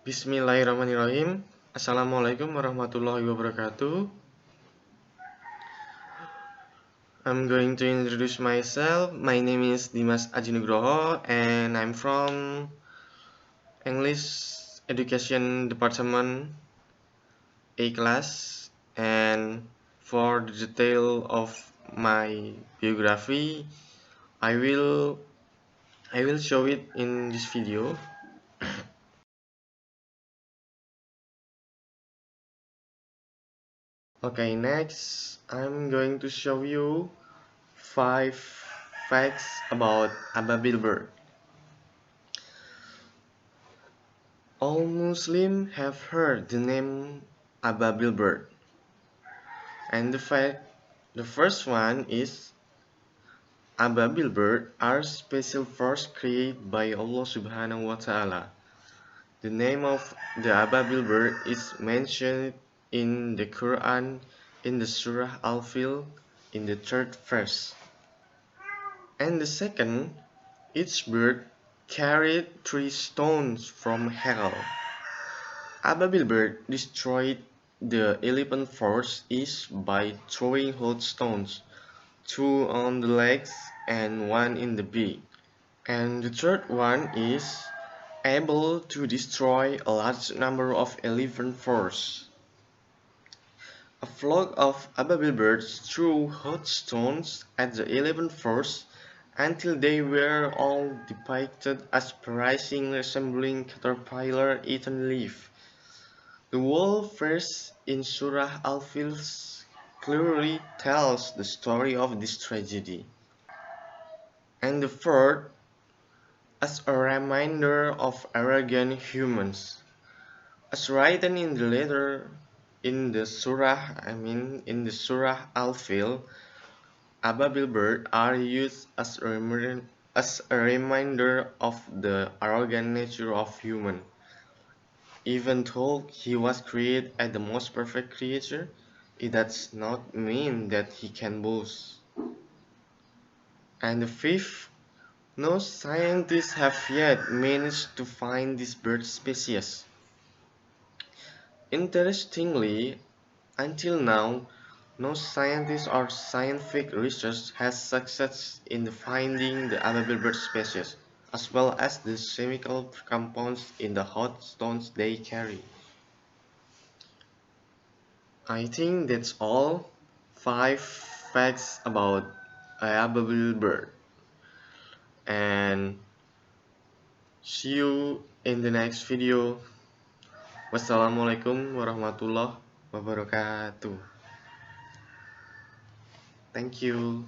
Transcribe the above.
Bismillahirrahmanirrahim. Assalamualaikum warahmatullahi wabarakatuh. I'm going to introduce myself. My name is Diemas Adjie Nugroho and I'm from English Education Department A class. And for the detail of my biography, I will show it in this video. Okay, next I'm going to show you 5 facts about Ababil bird. All Muslims have heard the name Ababil bird. And the first one is Ababil bird are special force created by Allah Subhanahu wa Ta'ala. The name of the Ababil bird is mentioned in the Quran in the Surah Al-Fil in the 3rd verse. And the second, each bird carried 3 stones from hell. Ababil bird destroyed the elephant force east by throwing hot stones, 2 on the legs and 1 in the beak. And the third one is able to destroy a large number of elephant force. A flock of Ababil birds threw hot stones at the elephant force until they were all depicted as rising resembling caterpillar-eaten leaf. The whole verse in Surah Al-Fil clearly tells the story of this tragedy. And the fourth, as a reminder of arrogant humans. As written in the letter in the Surah Al-Fil, Ababil bird are used as a reminder of the arrogant nature of human. Even though he was created as the most perfect creature, it does not mean that he can boast. And the fifth, no scientists have yet managed to find this bird species. Interestingly, until now, no scientist or scientific research has success in finding the Ababil bird species, as well as the chemical compounds in the hot stones they carry. I think that's all. 5 facts about Ababil bird. And see you in the next video. Wassalamualaikum warahmatullahi wabarakatuh. Thank you.